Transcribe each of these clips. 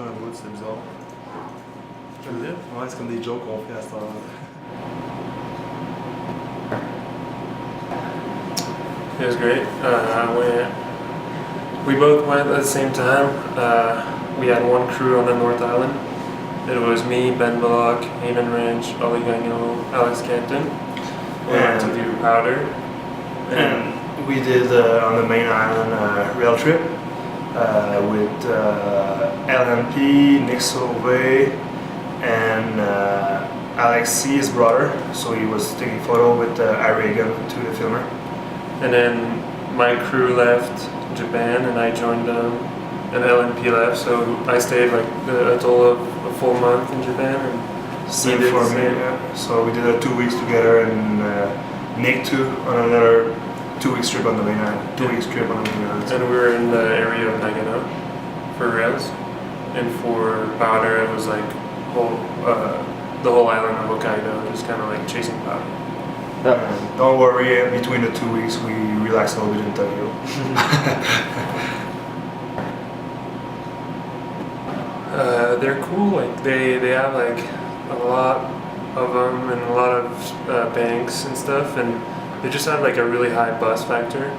marcher dans le wood, c'était bizarre. Je veux dire? Ouais, c'est comme des jokes qu'on fait à cette heure-là. It was great. We both went at the same time. We had one crew on the North Island. It was me, Ben Bullock, Hayden Ranch, Ollie Gagnon, Alex Canton. We went to do powder. And we did on the main island rail trip with LMP, Nick Sauvé, and Alex C, his brother. So he was taking photo with Reagan to the filmer. And then my crew left Japan and I joined them, and LNP left, so I stayed like a total of a full month in Japan. And Same for me, yeah. So we did 2 weeks together, and Nick too on another 2 weeks trip on the main island. 2 weeks trip on the main island. And we were in the area of Nagano for rails, and for powder it was like the whole island of Hokkaido, just kind of like chasing powder. Don't worry, between the 2 weeks we relaxed a little bit in Tokyo. They're cool, like they have like a lot of them and a lot of banks and stuff, and they just have like a really high bus factor.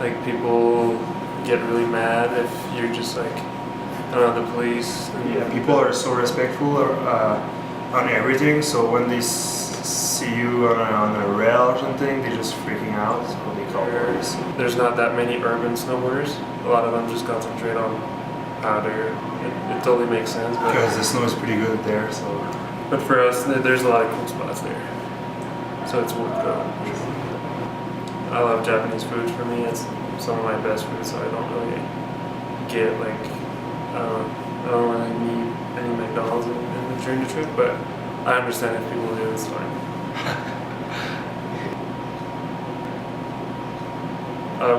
Like people get really mad if you're just like, I don't know, the police. Yeah, people are so respectful on everything, so when they see you on a rail or something, they're just freaking out, so they call police. There's not that many urban snowboarders. A lot of them just concentrate on powder. It totally makes sense. Because the snow is pretty good there, so. But for us, there's a lot of cool spots there, so it's worth going. I love Japanese food. For me, it's some of my best food, so I don't really get like, I don't really need any McDonald's during the trip, but I understand if people do, it's fine.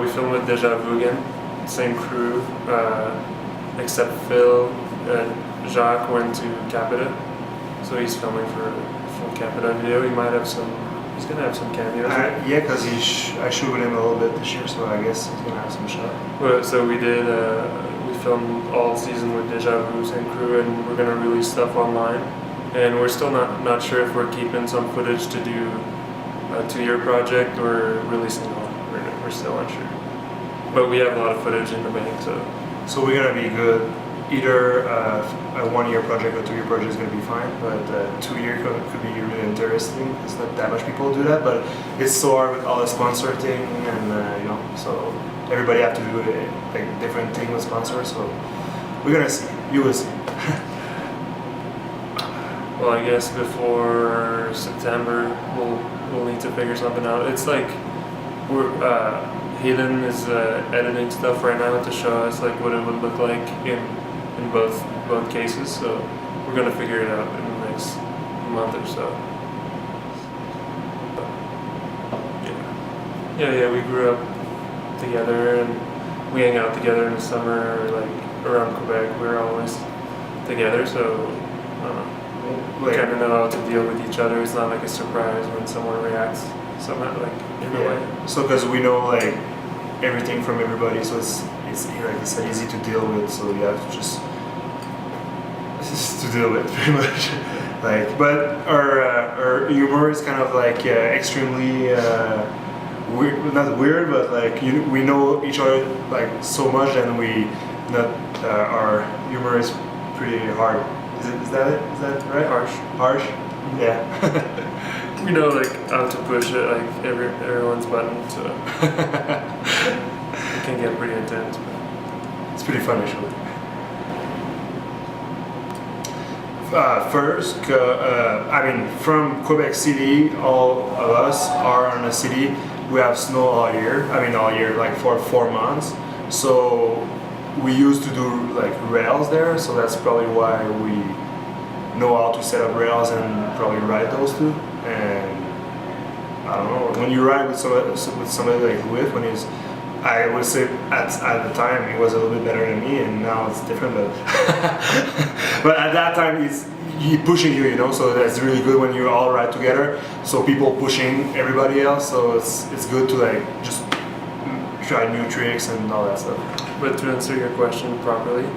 We filmed with Deja Vu again, same crew, except Phil. Jacques went to Capita, so he's filming for a full Capita video. He's gonna have some cameos. Yeah, because I shot with him a little bit this year, so I guess he's gonna have some shot. Well, so we filmed all season with Deja Vu, same crew, and we're gonna release stuff online. And we're still not sure if we're keeping some footage to do a 2-year project or releasing all. We're still unsure. But we have a lot of footage in the bank, so. So we're gonna be good. Either a 1-year project or 2-year project is gonna be fine, but 2-year could be really interesting. It's not that much people do that, but it's so hard with all the sponsor thing, and so everybody have to do like different thing with sponsors. So we're gonna see. You will see. Well, I guess before September we'll need to figure something out. It's like Hayden is editing stuff right now to show us like what it would look like in both cases. So we're gonna figure it out in the next month or so. Yeah. We grew up together and we hang out together in the summer, like around Quebec. We're always together, so. We kind of know how to deal with each other. It's not like a surprise when someone reacts somehow, like in a way. So because we know like everything from everybody, so it's like you said, easy to deal with. So you have to just to deal with pretty much. Like, but our humor is kind of like extremely weird, not weird, but like we know each other like so much, and our humor is pretty hard. Is that it? Is that right? Harsh? Yeah. We know like how to push it, like everyone's button, so it can get pretty intense. But it's pretty fun actually. First, from Quebec City, all of us are in a city. We have snow all year. Like for 4 months. So we used to do like rails there, so that's probably why we know how to set up rails and probably ride those too. And I don't know, when you ride with somebody like Louis, I would say at the time he was a little bit better than me, and now it's different. But but at that time he's pushing you, so that's really good when you all ride together. So people pushing everybody else, so it's good to like just try new tricks and all that stuff. But to answer your question properly,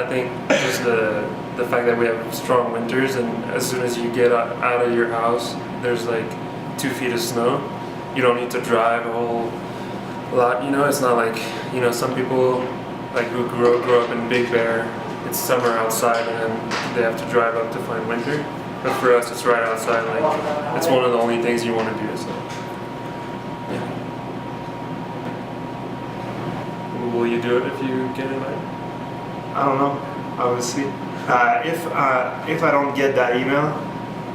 I think just the fact that we have strong winters, and as soon as you get out of your house, there's like 2 feet of snow. You don't need to drive a whole lot. You know, it's not like, you know, some people like who grew up in Big Bear. It's summer outside, and then they have to drive up to find winter. But for us, it's right outside. Like, it's one of the only things you want to do. So, yeah. Will you do it if you get invited? I don't know. I will see. If I don't get that email,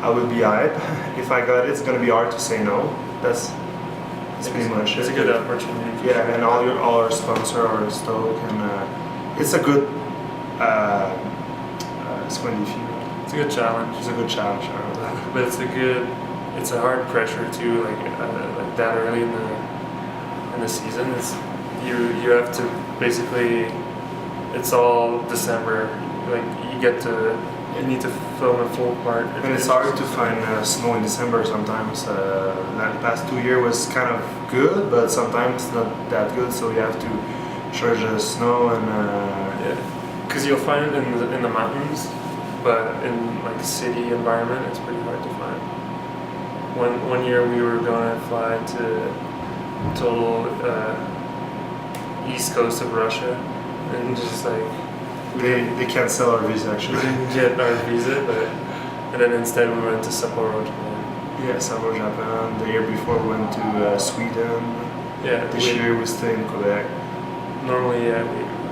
I will be hype. If I got it, it's gonna be hard to say no. That's pretty much It's it. a good opportunity. for Yeah, sure. and all our sponsor are stoked, and it's a good it's going to be It's a good challenge. it's a good challenge. But it's a hard pressure too. Like that early in the season, you have to basically. It's all December. Like you need to film a full part. And it's hard to find snow in December sometimes. That past 2 years was kind of good, but sometimes not that good. So you have to charge the snow and Yeah, because you'll find it in the mountains, but in like city environment, it's pretty hard to find. One year we were going to fly to total east coast of Russia, and just like they can't sell our visa we actually. didn't get our visa, and then instead we went to Sapporo, Japan. Yeah, Sapporo, Japan. The year before we went to Sweden. Yeah, This year we stay in Quebec. normally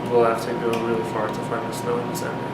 we'll have to go really far to find the snow in December.